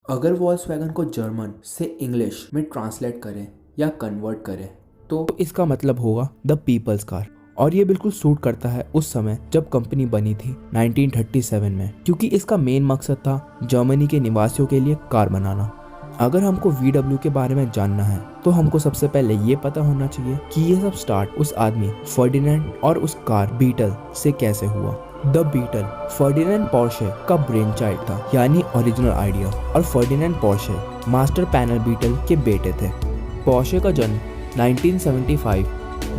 अगर वॉल्क्सवैगन को जर्मन से इंग्लिश में ट्रांसलेट करें या कन्वर्ट करें तो इसका मतलब होगा द पीपल्स कार। और ये बिल्कुल सूट करता है उस समय जब कंपनी बनी थी 1937 में, क्योंकि इसका मेन मकसद था जर्मनी के निवासियों के लिए कार बनाना। अगर हमको VW के बारे में जानना है तो हमको सबसे पहले ये पता होना चाहिए कि ये सब स्टार्ट उस आदमी फर्डिनेंड और उस कार बीटल से कैसे हुआ। द बीटल फर्डिनेंड पोर्शे का ब्रेन चाइल्ड था, यानी ओरिजिनल आइडिया, और Ferdinand Porsche master panel beater के बेटे थे। पोर्शे का जन्म 1975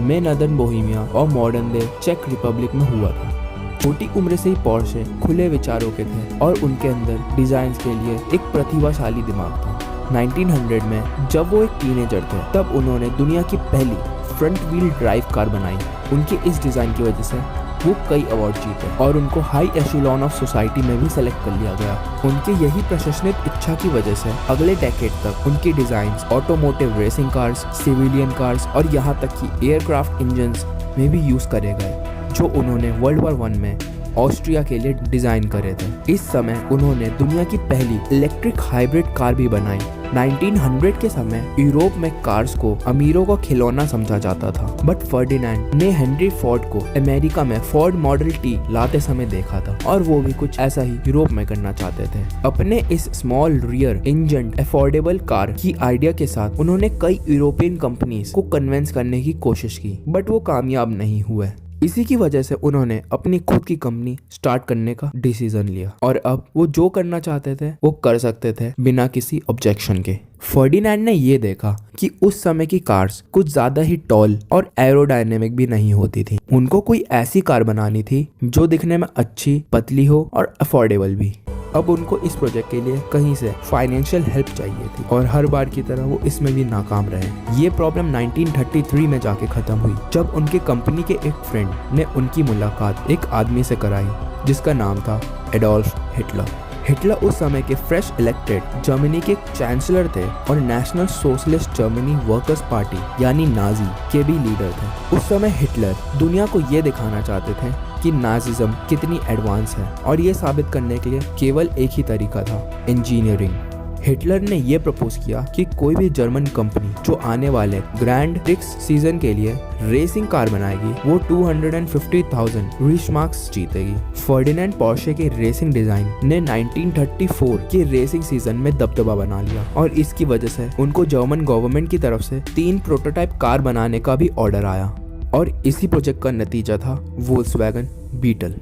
में नदर्न बोहेमिया और मॉडर्न डे चेक रिपब्लिक में हुआ था। छोटी उम्र से ही पोर्शे खुले विचारों के थे और उनके अंदर डिजाइन के लिए एक प्रतिभाशाली दिमाग था। 1900 में जब वो एक टीनेजर थे तब उन्होंने दुनिया की पहली फ्रंट व्हील ड्राइव कार बनाई। उनके इस डिजाइन की वजह से वो कई अवार्ड जीते और उनको हाई एशेलॉन ऑफ सोसाइटी में भी सेलेक्ट कर लिया गया। उनके यही प्रशंसित इच्छा की वजह से अगले डेकेड तक उनकी designs automotive racing cars, civilian cars और यहाँ तक कि एयरक्राफ्ट इंजन्स में भी यूज करे गए, जो उन्होंने वर्ल्ड वॉर 1 में ऑस्ट्रिया के लिए डिजाइन करे थे। इस समय उन्होंने दुनिया की पहली इलेक्ट्रिक हाइब्रिड कार भी बनाई। 1900 के समय यूरोप में कार्स को अमीरों का खिलौना समझा जाता था, बट फर्डिनेंड ने हेनरी फोर्ड को अमेरिका में फोर्ड मॉडल टी लाते समय देखा था और वो भी कुछ ऐसा ही यूरोप में करना चाहते थे। अपने इस small rear engine affordable car की आइडिया के साथ उन्होंने कई यूरोपियन कंपनीज को कन्विंस करने की कोशिश की, बट वो कामयाब नहीं हुए। इसी की वजह से उन्होंने अपनी खुद की कंपनी स्टार्ट करने का डिसीजन लिया और अब वो जो करना चाहते थे वो कर सकते थे बिना किसी ऑब्जेक्शन के। फर्डिनेंड ने ये देखा कि उस समय की कार्स कुछ ज्यादा ही टॉल और एरोडायनेमिक भी नहीं होती थी। उनको कोई ऐसी कार बनानी थी जो दिखने में अच्छी, पतली हो और अफोर्डेबल भी। अब उनको इस प्रोजेक्ट के लिए कहीं से फाइनेंशियल हेल्प चाहिए थी और हर बार की तरह वो इसमें भी नाकाम रहे। ये प्रॉब्लम 1933 में जाके खत्म हुई जब उनके कंपनी के एक फ्रेंड ने उनकी मुलाकात एक आदमी से कराई जिसका नाम था एडोल्फ हिटलर। हिटलर उस समय के फ्रेश इलेक्टेड जर्मनी के चांसलर थे और national socialist Germany workers party यानी नाजी के भी लीडर थे। उस समय हिटलर दुनिया को ये दिखाना चाहते थे कि नाजिज्म कितनी एडवांस है और ये साबित करने के लिए केवल एक ही तरीका था, इंजीनियरिंग। हिटलर ने यह प्रपोज किया कि कोई भी जर्मन कंपनी जो आने वाले ग्रैंड प्रिक्स सीजन के लिए रेसिंग कार बनाएगी वो 250,000 रीशमार्क्स जीतेगी। फर्डिनेंड पोर्शे के रेसिंग डिजाइन ने 1934 के रेसिंग सीजन में दबदबा बना लिया और इसकी वजह से उनको जर्मन गवर्नमेंट की तरफ से 3 प्रोटोटाइप कार बनाने का भी ऑर्डर आया और इसी प्रोजेक्ट का नतीजा था वोल्क्सवैगन बीटल।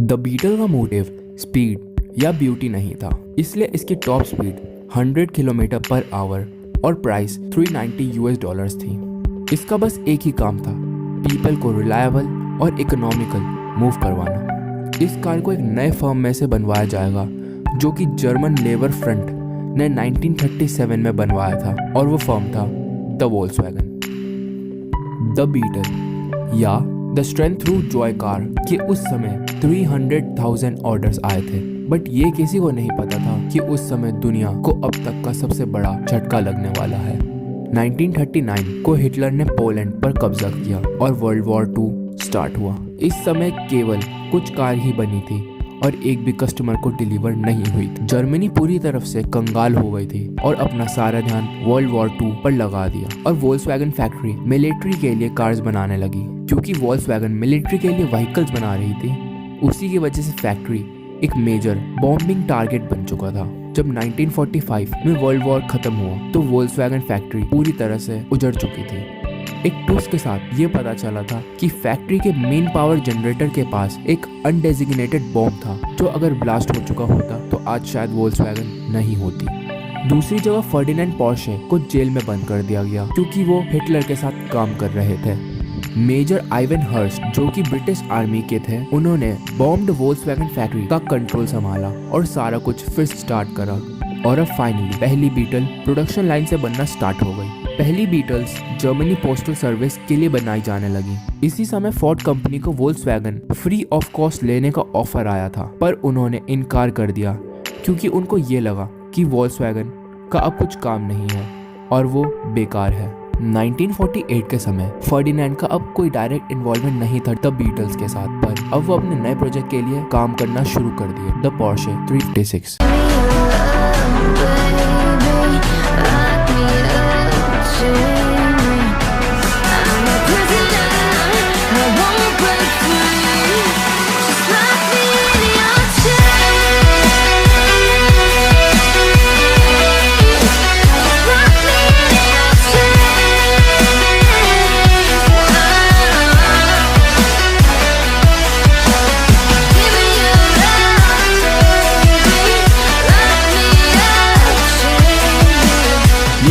द बीटल का मोटिव स्पीड या ब्यूटी नहीं था, इसलिए इसकी top speed 100 kilometre per hour और प्राइस $390 थी। इसका बस एक ही काम था, पीपल को रिलायबल और इकोनॉमिकल मूव करवाना। इस कार को एक नए फर्म में से बनवाया जाएगा जो कि जर्मन लेबर फ्रंट ने 1937 में बनवाया था और वो फर्म था द वोल्क्सवैगन। द बीटल या the strength through Joy car के उस समय 300,000 ऑर्डर्स आए थे, बट ये किसी को नहीं पता था कि उस समय दुनिया को अब तक का सबसे बड़ा झटका लगने वाला है। 1939 को हिटलर ने पोलैंड पर कब्जा किया और वर्ल्ड वॉर 2 स्टार्ट हुआ। इस समय केवल कुछ कार ही बनी थी और एक भी कस्टमर को डिलीवर नहीं हुई थी। जर्मनी पूरी तरफ से कंगाल हो गई थी और अपना सारा ध्यान वर्ल्ड वॉर 2 पर लगा दिया और वोल्क्सवैगन फैक्ट्री मिलिट्री के लिए कार्स बनाने लगी। क्योंकि वोल्क्सवैगन मिलिट्री के लिए व्हीकल्स बना रही थी, उसी की वजह से फैक्ट्री एक मेजर बॉम्बिंग टारगेट बन चुका था। जब 1945 में वर्ल्ड वॉर खत्म हुआ तो वोल्क्सवैगन फैक्ट्री पूरी तरह से उजड़ चुकी थी। एक ट्विस्ट के साथ ये पता चला था कि फैक्ट्री के मेन पावर जनरेटर के पास एक अनडेजिग्नेटेड बॉम्ब था जो अगर ब्लास्ट हो चुका होता तो आज शायद वोल्क्सवैगन नहीं होती। दूसरी जगह फर्डिनेंड पोर्शे को जेल में बंद कर दिया गया क्योंकि वो हिटलर के साथ काम कर रहे थे। मेजर आइवन हर्स्ट जो कि ब्रिटिश आर्मी के थे, उन्होंने बॉम्ब्ड वोल्क्सवैगन फैक्ट्री का कंट्रोल संभाला और सारा कुछ फिर स्टार्ट करा और अब फाइनली पहली बीटल प्रोडक्शन लाइन से बनना स्टार्ट हो गई। पहली बीटल्स जर्मनी पोस्टल सर्विस के लिए बनाई जाने लगी। इसी समय फोर्ड कंपनी को वोल्क्सवैगन फ्री ऑफ कॉस्ट लेने का ऑफर आया था, पर उन्होंने इनकार कर दिया क्योंकि उनको ये लगा कि वोल्क्सवैगन का अब कुछ काम नहीं है और वो बेकार है। 1948 के समय फर्डिनेंड का अब कोई डायरेक्ट इन्वॉल्वमेंट नहीं था द बीटल्स के साथ, पर अब वो अपने नए प्रोजेक्ट के लिए काम करना शुरू कर दिए, द पोर्शे 356।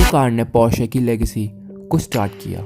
कार ने पोर्शे की लेगेसी को स्टार्ट किया।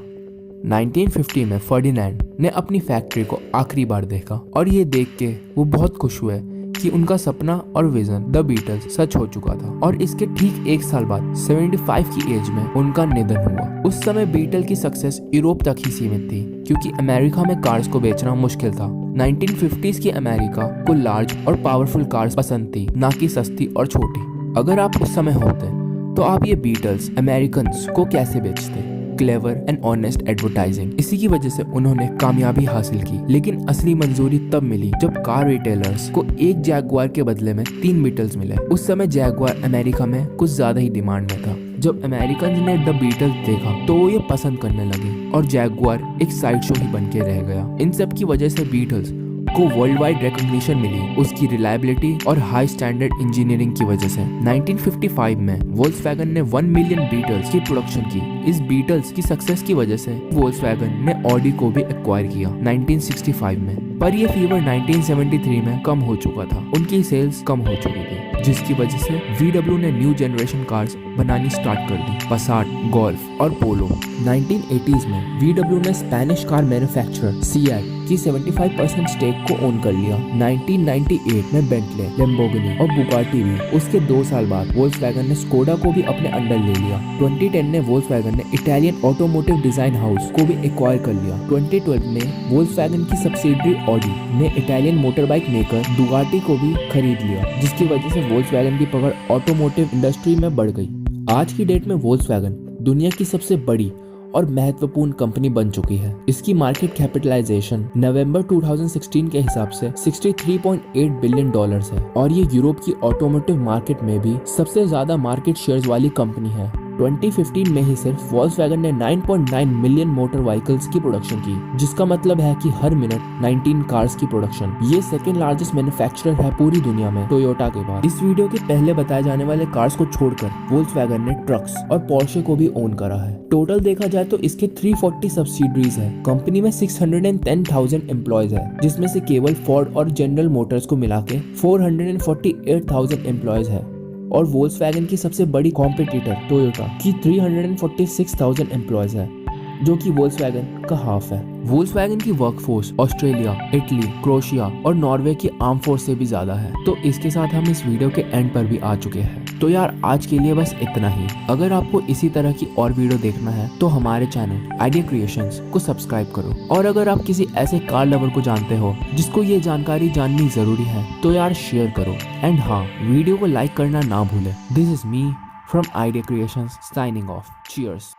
1950 में फर्डिनेंड ने अपनी फैक्ट्री को आखिरी बार देखा और ये देख के वो बहुत खुश हुए कि उनका सपना और विजन द बीटल्स सच हो चुका था। और इसके ठीक एक साल बाद 75 की एज में उनका निधन हुआ। उस समय बीटल की सक्सेस यूरोप तक ही सीमित थी, क्योंकि अमेरिका में कार्स को बेचना मुश्किल था। 1950s की अमेरिका को लार्ज और पावरफुल कार्स पसंद थी, ना कि सस्ती और छोटी। अगर आप उस समय होते तो आप ये बीटल्स अमेरिकन्स को कैसे बेचते? क्लेवर एंड ऑनेस्ट एडवर्टाइजिंग, इसी की वजह से उन्होंने कामयाबी हासिल की। लेकिन असली मंजूरी तब मिली जब कार रिटेलर्स को एक जैगुआर के बदले में 3 बीटल्स मिले। उस समय जैगुआर अमेरिका में कुछ ज्यादा ही डिमांड में था। जब अमेरिकन ने द बीटल्स देखा तो वो ये पसंद करने लगे और जैगुआर एक साइड शो ही बन के रह गया। इन सब की वजह से बीटल्स को वर्ल्ड वाइड रिकॉग्निशन मिली उसकी रिलायबिलिटी और हाई स्टैंडर्ड इंजीनियरिंग की वजह से। 1955 में वोल्क्सवैगन ने 1 मिलियन बीटल्स की प्रोडक्शन की। इस बीटल्स की सक्सेस की वजह से वोल्क्सवैगन ने ऑडी को भी एक्वायर किया 1965 में। पर यह फीवर 1973 में कम हो चुका था, उनकी सेल्स कम हो चुकी थी, जिसकी वजह से VW ने न्यू जनरेशन कार्स बनानी स्टार्ट कर दी, पसाट, गोल्फ और पोलो। 1980s में VW ने स्पेनिश कार मैन्युफैक्चरर सिएट की 75% स्टेक को ओन कर लिया। 1998 में बेंटले, लैम्बोर्गिनी और बुगाटी भी। उसके 2 साल बाद वोल्क्सवैगन ने स्कोडा को भी अपने अंडर ले लिया। 2010 में वोल्क्सवैगन ने इटालियन ऑटोमोटिव डिजाइन हाउस को भी एक्वायर कर लिया। 2012 में वोल्क्सवैगन की सब्सिडियरी ऑडी ने इटालियन मोटरबाइक मेकर दुगाटी को भी खरीद लिया, जिसकी वजह से वोल्क्सवैगन की पकड़ ऑटोमोटिव इंडस्ट्री में बढ़ गई। आज की डेट में वोल्क्सवैगन दुनिया की सबसे बड़ी और महत्वपूर्ण कंपनी बन चुकी है। इसकी मार्केट कैपिटलाइजेशन नवंबर 2016 के हिसाब से $63.8 बिलियन है और ये यूरोप की ऑटोमोटिव मार्केट में भी सबसे ज्यादा मार्केट शेयर्स वाली कंपनी है। 2015 में ही सिर्फ वोल्क्सवैगन ने 9.9 मिलियन मोटर व्हीकल्स की प्रोडक्शन की, जिसका मतलब है कि हर मिनट 19 कार्स की प्रोडक्शन। ये सेकेंड लार्जेस्ट मैन्युफैक्चरर है पूरी दुनिया में, टोयोटा के बाद। इस वीडियो के पहले बताए जाने वाले कार्स को छोड़कर वोल्क्सवैगन ने ट्रक्स और पोर्शे को भी ओन करा है। टोटल देखा जाए तो इसके 340 सब्सिडरीज है। कंपनी में 610,000 एम्प्लॉयज है, जिसमें से केवल फोर्ड और जनरल मोटर्स को मिला के 448,000 एम्प्लॉयज है। और वोल्क्सवैगन की सबसे बड़ी कॉम्पिटिटर टोयोटा की 346,000 एम्प्लॉयज है, जो कि वोल्क्सवैगन का हाफ है। वोल्क्सवैगन की वर्कफोर्स ऑस्ट्रेलिया, इटली, क्रोएशिया और नॉर्वे की आर्म फोर्स से भी ज्यादा है। तो इसके साथ हम इस वीडियो के एंड पर भी आ चुके हैं। तो यार आज के लिए बस इतना ही। अगर आपको इसी तरह की और वीडियो देखना है तो हमारे चैनल आइडिया क्रिएशंस को सब्सक्राइब करो। और अगर आप किसी ऐसे कार लवर को जानते हो जिसको ये जानकारी जाननी जरूरी है तो यार शेयर करो। एंड हाँ, वीडियो को लाइक करना ना भूले। This is me from idea creations signing off. Cheers.